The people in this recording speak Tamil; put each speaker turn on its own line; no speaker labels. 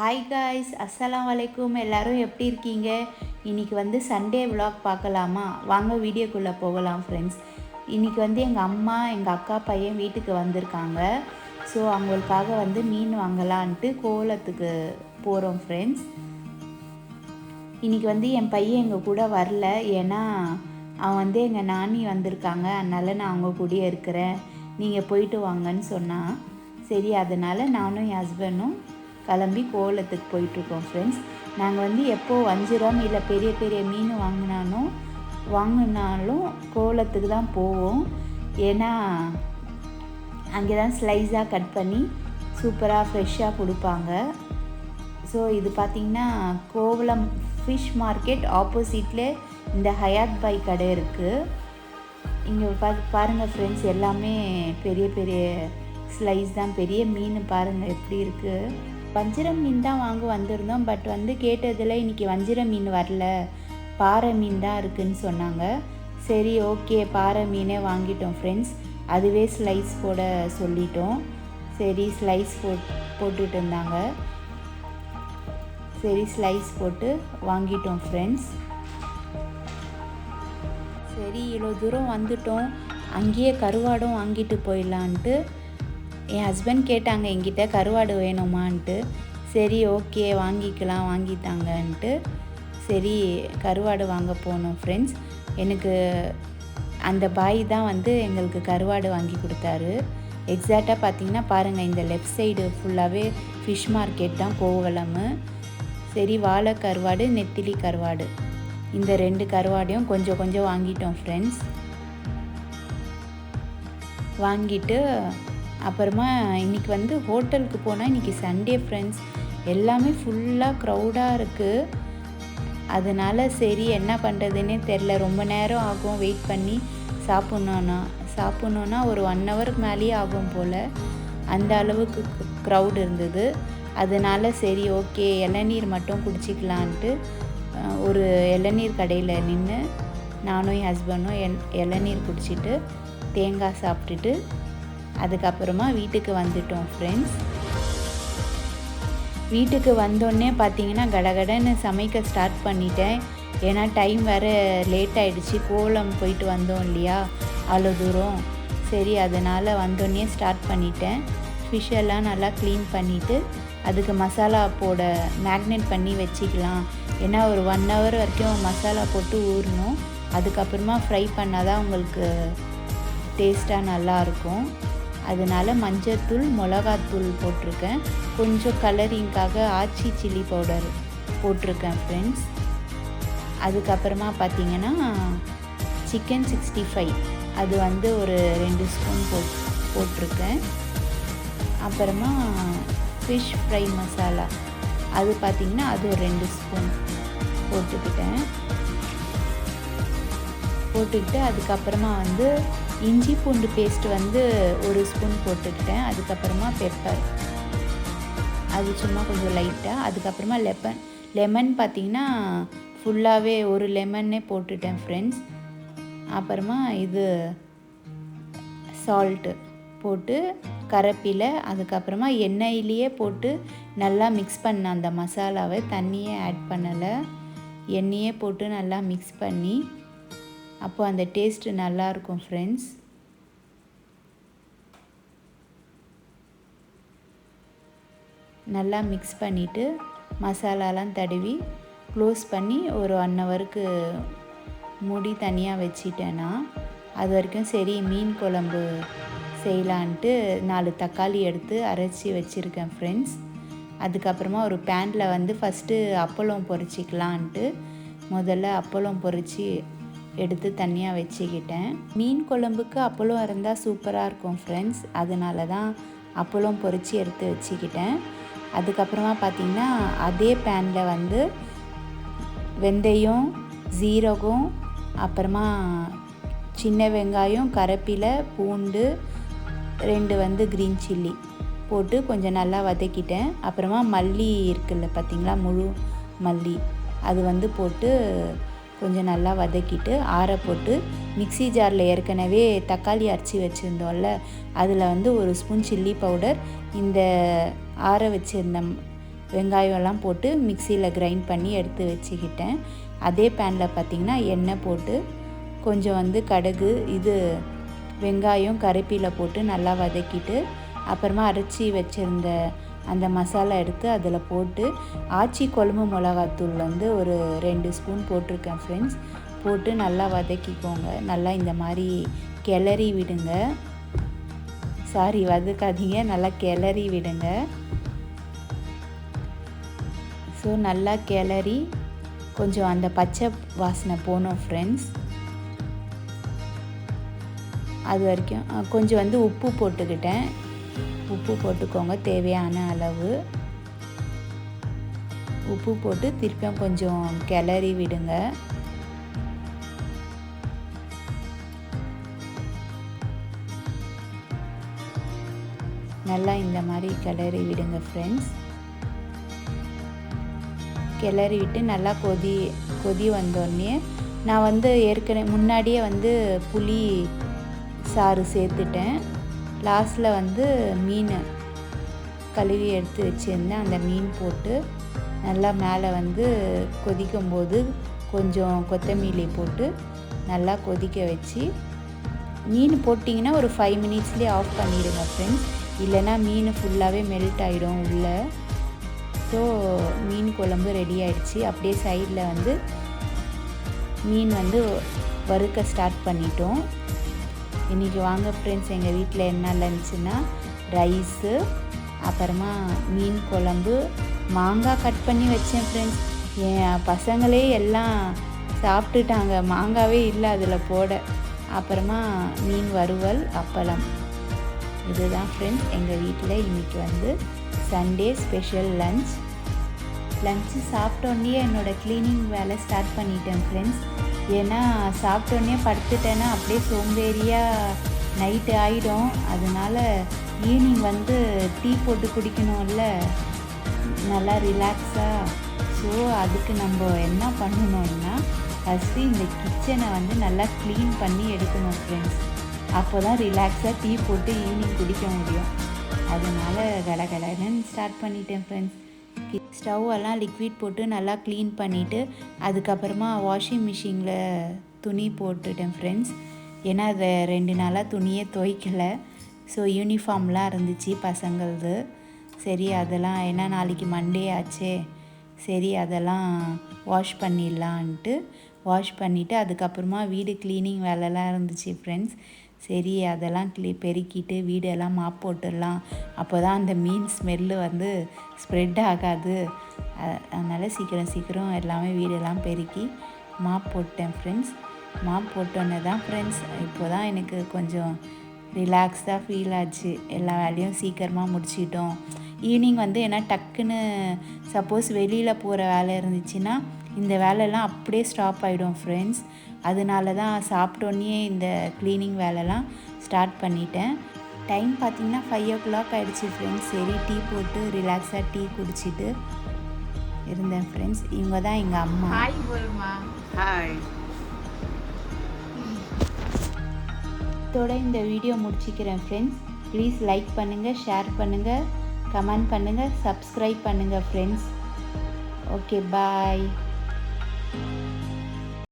ஹாய் காய்ஸ், அஸ்ஸலாம் வலைக்கும். எல்லோரும் எப்படி இருக்கீங்க? இன்றைக்கி வந்து சண்டே விலாக் பார்க்கலாமா? வாங்க வீடியோக்குள்ளே போகலாம் ஃப்ரெண்ட்ஸ். இன்றைக்கி வந்து எங்கள் அம்மா எங்கள் அக்கா பையன் வீட்டுக்கு வந்திருக்காங்க. ஸோ அவங்களுக்காக வந்து மீன் வாங்கலான்ட்டு கோலத்துக்கு போகிறோம் ஃப்ரெண்ட்ஸ். இன்றைக்கி வந்து என் பையன் எங்கள் கூட வரல, ஏன்னா அவன் வந்து எங்கள் நானி வந்திருக்காங்க, அதனால் நான் அவங்க கூடயே இருக்கிறேன், நீங்கள் போயிட்டு வாங்கன்னு சொன்னான். சரி, அதனால் நானும் என் ஹஸ்பண்டும் கிளம்பி கோலத்துக்கு போயிட்டுருக்கோம் ஃப்ரெண்ட்ஸ். நாங்கள் வந்து எப்போது வஞ்சிரம் இல்லை பெரிய பெரிய மீன் வாங்கினாலும் கோலத்துக்கு தான் போவோம். ஏன்னா அங்கே தான் ஸ்லைஸாக கட் பண்ணி சூப்பராக ஃப்ரெஷ்ஷாக கொடுப்பாங்க. ஸோ இது பார்த்திங்கன்னா கோவளம் ஃபிஷ் மார்க்கெட் ஆப்போசிட்டில் இந்த ஹயாத் பாய் கடை இருக்குது. இங்கே பாருங்கள் ஃப்ரெண்ட்ஸ், எல்லாமே பெரிய பெரிய ஸ்லைஸ் தான். பெரிய மீன் பாருங்கள் எப்படி இருக்குது. வஞ்சிரம் மீன் தான் வாங்க வந்திருந்தோம். பட் வந்து கேட்டதில் இன்றைக்கி வஞ்சிரம் மீன் வரல, பாறை மீன் தான் இருக்குதுன்னு சொன்னாங்க. சரி, ஓகே, பாறை மீனே வாங்கிட்டோம் ஃப்ரெண்ட்ஸ். அதுவே ஸ்லைஸ் போட சொல்லிட்டோம். சரி, ஸ்லைஸ் போட்டுட்டு இருந்தாங்க. சரி, ஸ்லைஸ் போட்டு வாங்கிட்டோம் ஃப்ரெண்ட்ஸ். சரி, இவ்வளோ தூரம் வந்துட்டோம், அங்கேயே கருவாடும் வாங்கிட்டு போயிடலான்ட்டு என் ஹஸ்பண்ட் கேட்டாங்க என்கிட்ட கருவாடு வேணுமான்ட்டு. சரி, ஓகே, வாங்கித்தாங்கன்ட்டு சரி கருவாடு வாங்க போனோம் ஃப்ரெண்ட்ஸ். எனக்கு அந்த பாய் தான் வந்து எங்களுக்கு கருவாடு வாங்கி கொடுத்தாரு. எக்ஸாக்டாக பார்த்திங்கன்னா பாருங்கள், இந்த லெஃப்ட் சைடு ஃபுல்லாகவே ஃபிஷ் மார்க்கெட் தான் கோவளம். சரி, வாழை கருவாடு, நெத்திலி கருவாடு, இந்த 2 கருவாடையும் கொஞ்சம் கொஞ்சம் வாங்கிட்டோம் ஃப்ரெண்ட்ஸ். வாங்கிட்டு அப்புறமா இன்றைக்கி வந்து ஹோட்டலுக்கு போனால், இன்றைக்கி சண்டே ஃப்ரெண்ட்ஸ், எல்லாமே ஃபுல்லாக க்ரௌடாக இருக்குது. அதனால் சரி என்ன பண்ணுறதுன்னே தெரில. ரொம்ப நேரம் ஆகும் வெயிட் பண்ணி சாப்பிட்ணுன்னா ஒரு 1 ஹவருக்கு மேலேயே ஆகும் போல், அந்த அளவுக்கு க்ரௌட் இருந்தது. அதனால் சரி, ஓகே, இளநீர் மட்டும் குடிச்சிக்கலான்ட்டு ஒரு இளநீர் கடையில் நின்று நானும் என் ஹஸ்பண்டும் இளநீர் குடிச்சிட்டு தேங்காய் சாப்பிட்டுட்டு அதுக்கப்புறமா வீட்டுக்கு வந்துட்டோம் ஃப்ரெண்ட்ஸ். வீட்டுக்கு வந்தோடனே பார்த்திங்கன்னா கடகடன்னு சமைக்க ஸ்டார்ட் பண்ணிட்டேன். ஏன்னா டைம் வேறு லேட் ஆகிடுச்சு, கோலம் போயிட்டு வந்தோம் இல்லையா அவ்வளோ தூரம். சரி, அதனால் வந்தோடனே ஸ்டார்ட் பண்ணிட்டேன். ஃபிஷ்ஷெல்லாம் நல்லா க்ளீன் பண்ணிவிட்டு அதுக்கு மசாலா போட மேக்னேட் பண்ணி வச்சுக்கலாம். ஏன்னா ஒரு 1 ஹவர் வரைக்கும் மசாலா போட்டு ஊறணும். அதுக்கப்புறமா ஃப்ரை பண்ணால் தான் உங்களுக்கு டேஸ்ட்டாக நல்லாயிருக்கும். அதனால் மஞ்சத்தூள், மிளகாத்தூள் போட்டிருக்கேன். கொஞ்சம் கலரிங்காக ஆச்சி சில்லி பவுடர் போட்டிருக்கேன் ஃப்ரெண்ட்ஸ். அதுக்கப்புறமா பார்த்திங்கன்னா சிக்கன் 65 அது வந்து ஒரு 2 ஸ்பூன் போட்டிருக்கேன். அப்புறமா ஃபிஷ் ஃப்ரை மசாலா அது பார்த்திங்கன்னா அது ஒரு 2 ஸ்பூன் போட்டுக்கிட்டு அதுக்கப்புறமா வந்து இஞ்சி பூண்டு பேஸ்ட் வந்து 1 ஸ்பூன் போட்டுக்கிட்டேன். அதுக்கப்புறமா பெப்பர் அது சும்மா கொஞ்சம் லைட்டாக. அதுக்கப்புறமா லெமன் பார்த்திங்கன்னா ஃபுல்லாகவே ஒரு லெமன்னே போட்டுட்டேன் ஃப்ரெண்ட்ஸ். அப்புறமா இது சால்ட்டு போட்டு கரப்பிலை, அதுக்கப்புறமா எண்ணெயிலேயே போட்டு நல்லா மிக்ஸ் பண்ண அந்த மசாலாவை, தண்ணியே ஆட் பண்ணலை, எண்ணெயே போட்டு நல்லா மிக்ஸ் பண்ணி அப்போ அந்த டேஸ்ட்டு நல்லாயிருக்கும் ஃப்ரெண்ட்ஸ். நல்லா மிக்ஸ் பண்ணிவிட்டு மசாலாலாம் தடவி க்ளோஸ் பண்ணி ஒரு 1 ஹவருக்கு மூடி தனியாக வச்சிட்டேன்னா அது வரைக்கும் சரி மீன் குழம்பு செய்யலான்ட்டு 4 தக்காளி எடுத்து அரைச்சி வச்சுருக்கேன் ஃப்ரெண்ட்ஸ். அதுக்கப்புறமா ஒரு பேனில் வந்து ஃபஸ்ட்டு அப்பளம் பொரிச்சிக்கலான்ட்டு முதல்ல அப்பளம் பொரித்து எடுத்து தனியாக வச்சுக்கிட்டேன். மீன் குழம்புக்கு அப்பளம் இருந்தால் சூப்பராக இருக்கும் ஃப்ரெண்ட்ஸ். அதனால தான் அப்பளம் பொரித்து எடுத்து வச்சுக்கிட்டேன். அதுக்கப்புறமா பார்த்திங்கன்னா அதே பேனில் வந்து வெந்தயம், ஜீரகம், அப்புறமா சின்ன வெங்காயம், கருவேப்பிலை, பூண்டு, 2 வந்து க்ரீன் சில்லி போட்டு கொஞ்சம் நல்லா வதக்கிட்டேன். அப்புறமா மல்லி இருக்குல்ல பார்த்திங்களா, முழு மல்லி, அது வந்து போட்டு கொஞ்சம் நல்லா வதக்கிட்டு ஆற போட்டு மிக்ஸி ஜாரில் ஏற்கனவே தக்காளி அரைச்சி வச்சுருந்தோம்ல, அதில் வந்து 1 ஸ்பூன் சில்லி பவுடர், இந்த ஆற வச்சுருந்த வெங்காயம்லாம் போட்டு மிக்சியில் கிரைண்ட் பண்ணி எடுத்து வச்சுக்கிட்டேன். அதே பேனில் பார்த்திங்கன்னா எண்ணெய் போட்டு கொஞ்சம் வந்து கடுகு வெங்காயம் கருவேப்பிலை போட்டு நல்லா வதக்கிட்டு அப்புறமா அரைச்சி வச்சுருந்த அந்த மசாலா எடுத்து அதில் போட்டு ஆச்சி குழம்பு மிளகாத்தூள் வந்து ஒரு 2 ஸ்பூன் போட்டிருக்கேன் ஃப்ரெண்ட்ஸ். போட்டு நல்லா வதக்கிக்கோங்க. நல்லா இந்த மாதிரி கிளறி விடுங்க. வதக்காதீங்க, நல்லா கிளறி விடுங்க. ஸோ நல்லா கிளறி கொஞ்சம் அந்த பச்சை வாசனை போனோம் ஃப்ரெண்ட்ஸ். அது வரைக்கும் கொஞ்சம் வந்து உப்பு போட்டுக்கிட்டேன். உப்பு போட்டுக்கோங்க தேவையான அளவு. உப்பு போட்டு திருப்பியும் கொஞ்சம் கிளறி விடுங்க. நல்லா இந்த மாதிரி கிளறி விடுங்க ஃப்ரெண்ட்ஸ். கிளறி விட்டு நல்லா கொதி வந்தோடனே நான் வந்து முன்னாடியே வந்து புளி சாறு சேர்த்துட்டேன். லாஸ்ட்டில் வந்து மீன் கழுவி எடுத்து வச்சுருந்தேன். அந்த மீன் போட்டு நல்லா மேலே வந்து கொதிக்கும்போது கொஞ்சம் கொத்தமல்லி போட்டு நல்லா கொதிக்க வச்சு மீன் போட்டிங்கன்னா ஒரு 5 மினிட்ஸ்லேயே ஆஃப் பண்ணிவிடுங்க ஃப்ரெண்ட்ஸ். இல்லைன்னா மீன் ஃபுல்லாகவே மெல்ட் ஆகிடும் உள்ளே. ஸோ மீன் குழம்பு ரெடி ஆகிடுச்சு. அப்படியே சைடில் வந்து மீன் வந்து வறுக்க ஸ்டார்ட் பண்ணிட்டோம். இன்றைக்கி வாங்க ஃப்ரெண்ட்ஸ், எங்கள் வீட்டில் என்ன லஞ்சுன்னா ரைஸு, அப்புறமா மீன் குழம்பு, மாங்காய் கட் பண்ணி வச்சேன் ஃப்ரெண்ட்ஸ். என் பசங்களே எல்லாம் சாப்பிட்டுட்டாங்க, மாங்காவே இல்லை அதில் போட. அப்புறமா மீன் வறுவல், அப்பளம். இதுதான் ஃப்ரெண்ட்ஸ் எங்கள் வீட்டில் இன்றைக்கி வந்து சண்டே ஸ்பெஷல் லஞ்சு சாப்பிட்டோன்னே என்னோடய க்ளீனிங் வேலை ஸ்டார்ட் பண்ணிட்டேன் ஃப்ரெண்ட்ஸ். ஏன்னா சாப்பிட்டோன்னே படுத்துட்டேன்னா அப்படியே சோம்பேறியாக நைட்டு ஆகிடும். அதனால் ஈவினிங் வந்து டீ போட்டு குடிக்கணும்ல, நல்லா ரிலாக்ஸாக. ஸோ அதுக்கு நம்ம என்ன பண்ணணும்னா ஃபஸ்ட்டு இந்த கிச்சனை வந்து நல்லா க்ளீன் பண்ணி எடுக்கணும் ஃப்ரெண்ட்ஸ். அப்போ தான் ரிலாக்ஸாக டீ போட்டு ஈவினிங் குடிக்க முடியும். அதனால் கடகடன்னு ஸ்டார்ட் பண்ணிட்டேன் ஃப்ரெண்ட்ஸ். ஸ்டவ் எல்லாம் லிக்விட் போட்டு நல்லா க்ளீன் பண்ணிவிட்டு அதுக்கப்புறமா வாஷிங் மிஷினில் துணி போட்டுட்டேன் ஃப்ரெண்ட்ஸ். ஏன்னா அதை 2 நாளாக துணியே துவைக்கலை. ஸோ யூனிஃபார்ம்லாம் இருந்துச்சு பசங்களது. சரி அதெல்லாம் ஏன்னா நாளைக்கு மண்டே ஆச்சே, சரி அதெல்லாம் வாஷ் பண்ணிடலான்ட்டு வாஷ் பண்ணிவிட்டு அதுக்கப்புறமா வீடு க்ளீனிங் வேலைலாம் இருந்துச்சு ஃப்ரெண்ட்ஸ். சரி அதெல்லாம் பெருக்கிட்டு வீடெல்லாம் மாப் போட்டுடலாம், அப்போ தான் அந்த மீன் ஸ்மெல்லு வந்து ஸ்ப்ரெட் ஆகாது. அதனால் சீக்கிரம் எல்லாமே வீடெல்லாம் பெருக்கி மாப் போட்டேன் ஃப்ரெண்ட்ஸ். மாப் போட்டோன்னே தான் ஃப்ரெண்ட்ஸ் இப்போ தான் எனக்கு கொஞ்சம் ரிலாக்ஸ்டாக ஃபீல் ஆச்சு. எல்லா வேலையும் சீக்கிரமாக முடிச்சிட்டோம். ஈவினிங் வந்து ஏன்னா டக்குன்னு சப்போஸ் வெளியில் போகிற வேலை இருந்துச்சுன்னா இந்த வேலையெல்லாம் அப்படியே ஸ்டாப் ஆகிடும் ஃப்ரெண்ட்ஸ். அதனால தான் சாப்பிட்டோன்னே இந்த க்ளீனிங் வேலைலாம் ஸ்டார்ட் பண்ணிட்டேன். டைம் பார்த்திங்கன்னா 5 o'clock ஆகிடுச்சு ஃப்ரெண்ட்ஸ். சரி டீ போட்டு ரிலாக்ஸாக டீ குடிச்சிட்டு இருந்தேன் ஃப்ரெண்ட்ஸ். இவங்க தான் எங்கள் அம்மா.
ஹாய் போல்மா. ஹாய்.
இதோட இந்த வீடியோ முடிச்சிக்கிறேன் ஃப்ரெண்ட்ஸ். ப்ளீஸ் லைக் பண்ணுங்கள், ஷேர் பண்ணுங்கள், கமெண்ட் பண்ணுங்கள், சப்ஸ்கிரைப் பண்ணுங்கள் ஃப்ரெண்ட்ஸ். Okay bye.